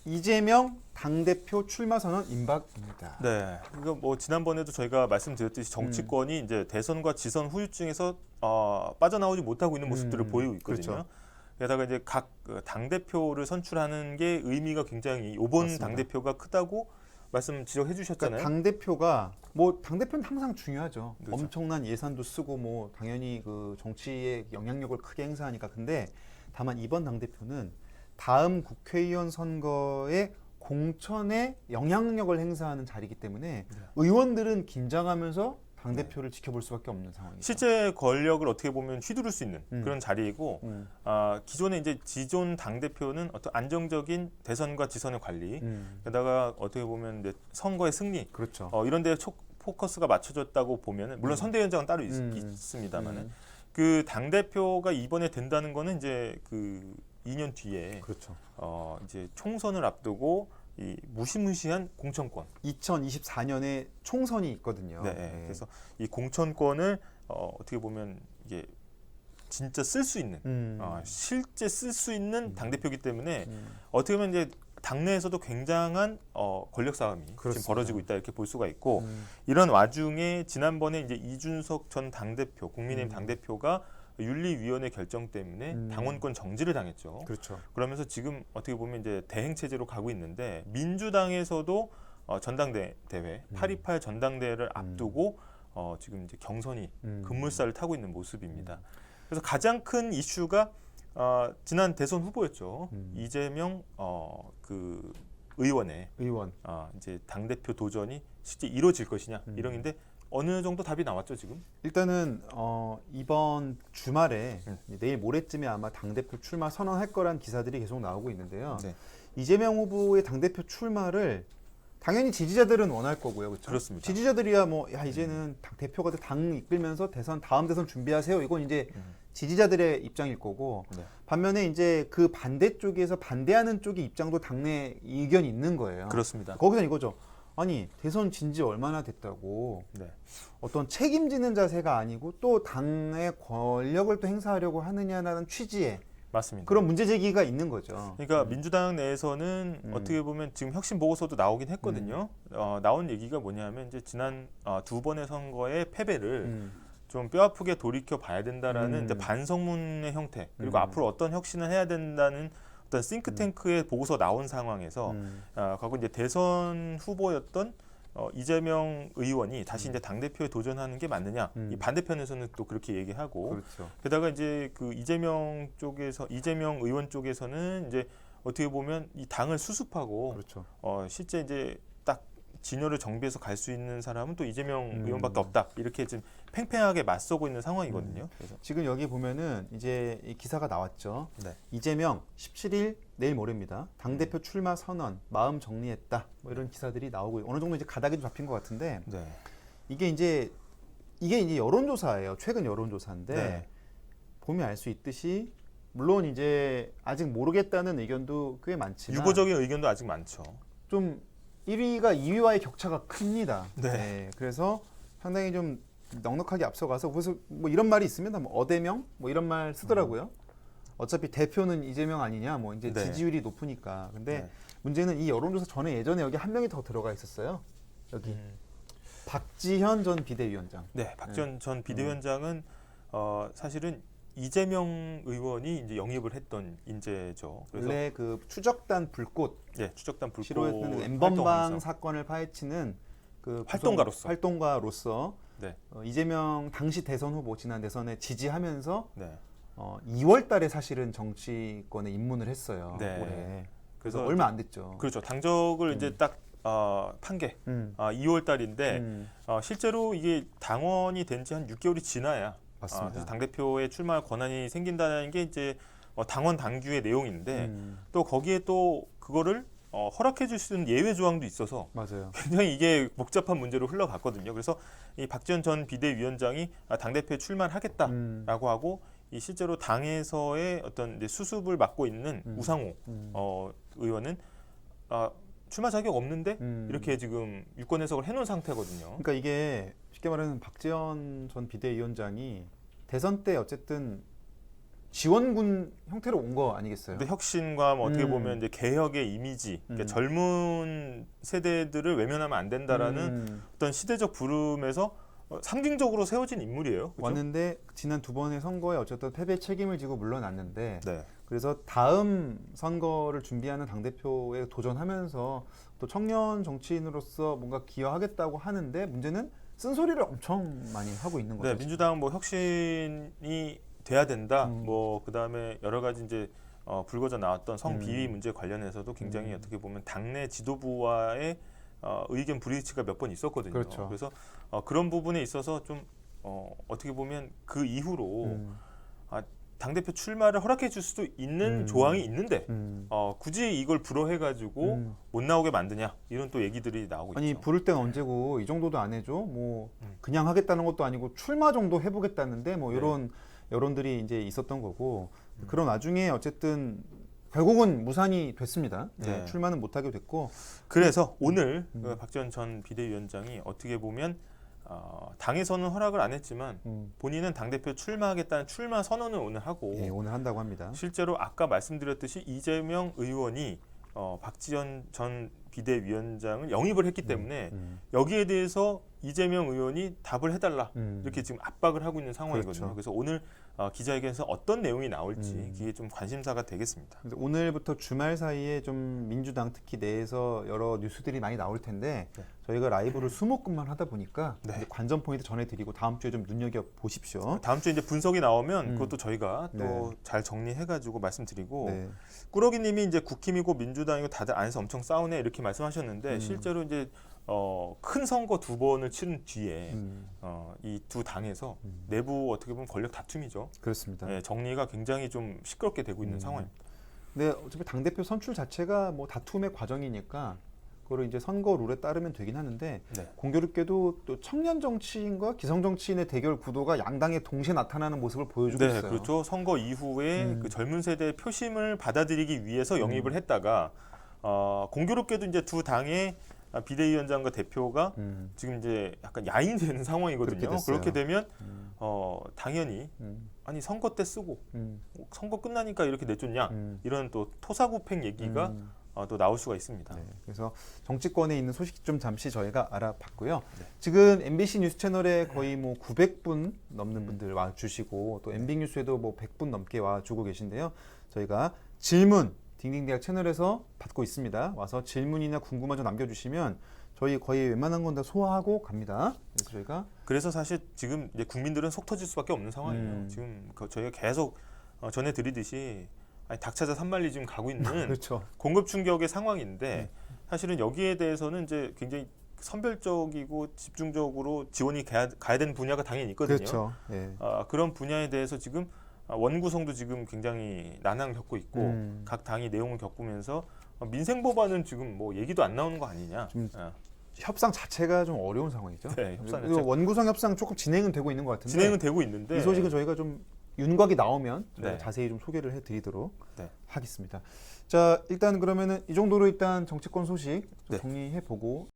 이재명 당대표 출마 선언 임박입니다. 네, 이거 뭐 지난번에도 저희가 말씀드렸듯이 정치권이 이제 대선과 지선 후유증에서 빠져나오지 못하고 있는 모습들을 보이고 있거든요. 그렇죠. 게다가 이제 각 당 대표를 선출하는 게 의미가 굉장히 이번 맞습니다. 당 대표가 크다고 말씀 지적해 주셨잖아요. 그러니까 당 대표가 뭐 당 대표는 항상 중요하죠. 그렇죠. 엄청난 예산도 쓰고 뭐 당연히 그 정치의 영향력을 크게 행사하니까. 근데 다만 이번 당 대표는 다음 국회의원 선거에 공천에 영향력을 행사하는 자리이기 때문에 의원들은 긴장하면서 당 대표를 지켜볼 수밖에 없는 상황이죠. 실제 권력을 어떻게 보면 휘두를 수 있는 그런 자리이고 기존에 이제 기존 당 대표는 어떤 안정적인 대선과 지선의 관리, 게다가 어떻게 보면 이제 선거의 승리, 그렇죠. 이런 데에 포커스가 맞춰졌다고 보면은 물론 선대위원장은 따로 있습니다만은 그 당 대표가 이번에 된다는 거는 이제 그 2년 뒤에 그렇죠. 이제 총선을 앞두고 이 무시무시한 공천권. 2024년에 총선이 있거든요. 네. 그래서 이 공천권을 어떻게 보면 이게 진짜 쓸 수 있는, 실제 쓸 수 있는 당 대표이기 때문에 어떻게 보면 이제 당내에서도 굉장한 권력 싸움이 그렇습니다. 지금 벌어지고 있다 이렇게 볼 수가 있고 이런 와중에 지난번에 이제 이준석 전 당대표, 국민의힘 당대표가 윤리위원회 결정 때문에 당원권 정지를 당했죠. 그렇죠. 그러면서 지금 어떻게 보면 이제 대행 체제로 가고 있는데 민주당에서도 전당대회 8.28 전당대회를 앞두고 지금 이제 경선이 급물살을 타고 있는 모습입니다. 그래서 가장 큰 이슈가 지난 대선 후보였죠. 이재명 그 의원의 의원. 이제 당 대표 도전이 실제 이루어질 것이냐 이런인데 어느 정도 답이 나왔죠 지금? 일단은 이번 주말에 내일 모레쯤에 아마 당대표 출마 선언할 거란 기사들이 계속 나오고 있는데요. 네. 이재명 후보의 당대표 출마를 당연히 지지자들은 원할 거고요. 그렇죠? 그렇습니다. 지지자들이야 뭐 야 이제는 당 대표가 당 이끌면서 다음 대선 준비하세요. 이건 이제 지지자들의 입장일 거고 네. 반면에 이제 그 반대쪽에서 반대하는 쪽의 입장도 당내 의견이 있는 거예요. 그렇습니다. 거기서 이거죠. 아니 대선 진지 얼마나 됐다고 네. 어떤 책임지는 자세가 아니고 또 당의 권력을 또 행사하려고 하느냐라는 취지의 맞습니다. 그런 문제 제기가 있는 거죠. 그러니까 민주당 내에서는 어떻게 보면 지금 혁신 보고서도 나오긴 했거든요. 나온 얘기가 뭐냐면 이제 지난 두 번의 선거의 패배를 좀 뼈아프게 돌이켜 봐야 된다라는 이제 반성문의 형태 그리고 앞으로 어떤 혁신을 해야 된다는 어떤 싱크탱크의 보고서 나온 상황에서 과거 이제 대선 후보였던 이재명 의원이 다시 이제 당 대표에 도전하는 게 맞느냐? 이 반대편에서는 또 그렇게 얘기하고, 그렇죠. 게다가 이제 그 이재명 의원 쪽에서는 이제 어떻게 보면 이 당을 수습하고, 그렇죠. 실제 이제 딱 진영을 정비해서 갈 수 있는 사람은 또 이재명 의원밖에 없다. 이렇게 지금 팽팽하게 맞서고 있는 상황이거든요. 그래서 지금 여기 보면은 이제 이 기사가 나왔죠. 네. 이재명 17일 내일 모레입니다. 당대표 출마 선언 마음 정리했다. 뭐 이런 기사들이 나오고 어느 정도 이제 가닥이 잡힌 것 같은데 네. 이게 이제 여론조사예요. 최근 여론조사인데 네. 보면 알 수 있듯이 물론 이제 아직 모르겠다는 의견도 꽤 많지만 유보적인 의견도 아직 많죠. 좀 1위가 2위와의 격차가 큽니다. 네. 그래서 상당히 좀 넉넉하게 앞서가서 그래서 뭐 이런 말이 있으면 뭐 어대명 뭐 이런 말 쓰더라고요. 어차피 대표는 이재명 아니냐 뭐 이제 네. 지지율이 높으니까. 근데 네. 문제는 이 여론조사 전에 예전에 여기 한 명이 더 들어가 있었어요. 여기 박지현 전 비대위원장. 네, 박지원 전 비대위원장은 사실은 이재명 의원이 이제 영입을 했던 인재죠. 그래서 원래 그 추적단 불꽃 네, 추적단 불꽃 싫어했던 그 N번방 활동하면서 사건을 파헤치는 그 활동가로서 네. 이재명 당시 대선 후보 지난 대선에 지지하면서 네. 2월 달에 사실은 정치권에 입문을 했어요. 네. 올해. 그래서 얼마 안 됐죠. 그렇죠. 당적을 이제 딱 판 게 2월 달인데 실제로 이게 당원이 된 지 한 6개월이 지나야 맞습니다. 당대표에 출마할 권한이 생긴다는 게 이제 당원 당규의 내용인데 또 거기에 또 그거를 허락해 줄 수 있는 예외 조항도 있어서 맞아요. 굉장히 이게 복잡한 문제로 흘러갔거든요. 그래서 이 박지원 전 비대위원장이 당대표에 출마를 하겠다라고 하고 이 실제로 당에서의 어떤 이제 수습을 맡고 있는 우상호 의원은 출마 자격 없는데 이렇게 지금 유권 해석을 해놓은 상태거든요. 그러니까 이게 쉽게 말하면 박지원 전 비대위원장이 대선 때 어쨌든 지원군 형태로 온 거 아니겠어요? 근데 혁신과 뭐 어떻게 보면 이제 개혁의 이미지, 그러니까 젊은 세대들을 외면하면 안 된다라는 어떤 시대적 부름에서 상징적으로 세워진 인물이에요. 그죠? 왔는데 지난 두 번의 선거에 어쨌든 패배 책임을 지고 물러났는데 네. 그래서 다음 선거를 준비하는 당대표에 도전하면서 또 청년 정치인으로서 뭔가 기여하겠다고 하는데 문제는 쓴소리를 엄청 많이 하고 있는 거죠. 네, 민주당 뭐 혁신이 돼야 된다. 뭐 그다음에 여러 가지 이제 불거져 나왔던 성비위 문제 관련해서도 굉장히 어떻게 보면 당내 지도부와의 의견 불일치가 몇 번 있었거든요. 그렇죠. 그래서 그런 부분에 있어서 좀 어떻게 보면 그 이후로 당대표 출마를 허락해 줄 수도 있는 조항이 있는데 굳이 이걸 불허해가지고 못 나오게 만드냐 이런 또 얘기들이 나오고 아니 있죠. 부를 때가 언제고 이 정도도 안 해줘? 뭐 그냥 하겠다는 것도 아니고 출마 정도 해보겠다는데 뭐 이런 여론들이 이제 있었던 거고 그런 와중에 어쨌든 결국은 무산이 됐습니다. 네. 출마는 못하게 됐고 그래서 오늘 박지원 전 비대위원장이 어떻게 보면 당에서는 허락을 안 했지만 본인은 당대표 출마하겠다는 출마 선언을 오늘 하고 예, 오늘 한다고 합니다. 실제로 아까 말씀드렸듯이 이재명 의원이 박지원 전 비대위원장을 영입을 했기 때문에 여기에 대해서 이재명 의원이 답을 해달라 이렇게 지금 압박을 하고 있는 상황이거든요. 그렇죠. 그래서 오늘 기자회견에서 어떤 내용이 나올지 이게 좀 관심사가 되겠습니다. 그래서 오늘부터 주말 사이에 좀 민주당 특히 내에서 여러 뉴스들이 많이 나올 텐데 저희가 라이브를 수목금만 하다 보니까 이제 관전 포인트 전해드리고 다음 주에 좀 눈여겨 보십시오. 다음 주에 이제 분석이 나오면 그것도 저희가 또 잘 정리해가지고 말씀드리고 네. 꾸러기님이 이제 국힘이고 민주당이고 다들 안에서 엄청 싸우네 이렇게 말씀하셨는데 실제로 이제 큰 선거 두 번을 치른 뒤에 이 두 당에서 내부 어떻게 보면 권력 다툼이죠. 그렇습니다. 네, 정리가 굉장히 좀 시끄럽게 되고 있는 상황입니다. 근데 어차피 당 대표 선출 자체가 뭐 다툼의 과정이니까 그거를 이제 선거 룰에 따르면 되긴 하는데 공교롭게도 또 청년 정치인과 기성 정치인의 대결 구도가 양당에 동시에 나타나는 모습을 보여주고 네, 있어요. 그렇죠. 선거 이후에 그 젊은 세대의 표심을 받아들이기 위해서 영입을 했다가 공교롭게도 이제 두 당의 비대위원장과 대표가 지금 이제 약간 야인되는 상황이거든요. 그렇게 되면 당연히 아니 선거 때 쓰고 선거 끝나니까 이렇게 내줬냐 이런 또 토사구팽 얘기가 또 나올 수가 있습니다. 네, 그래서 정치권에 있는 소식 좀 잠시 저희가 알아봤고요. 지금 MBC 뉴스 채널에 거의 뭐 900분 넘는 분들 와주시고 또 MB 뉴스에도 뭐 100분 넘게 와주고 계신데요. 저희가 질문 딩딩대학 채널에서 받고 있습니다. 와서 질문이나 궁금한 점 남겨주시면 저희 거의 웬만한 건 다 소화하고 갑니다. 그래서 저희가 사실 지금 이제 국민들은 속 터질 수밖에 없는 상황이에요. 지금 저희가 계속 전해드리듯이 닭 찾아 산만리 지금 가고 있는 그렇죠. 공급 충격의 상황인데 사실은 여기에 대해서는 이제 굉장히 선별적이고 집중적으로 지원이 가야 되는 분야가 당연히 있거든요. 그렇죠. 예. 그런 분야에 대해서 지금 원구성도 지금 굉장히 난항을 겪고 있고 각 당이 내용을 겪으면서 민생 법안은 지금 뭐 얘기도 안 나오는 거 아니냐. 협상 자체가 좀 어려운 상황이죠. 네, 협상 그리고 원구성 협상 조금 진행은 되고 있는 것 같은데 진행은 되고 있는데 이 소식은 저희가 좀 윤곽이 나오면 저희가 네. 자세히 좀 소개를 해드리도록 네. 하겠습니다. 자, 일단 그러면은 이 정도로 일단 정치권 소식 좀 네. 정리해 보고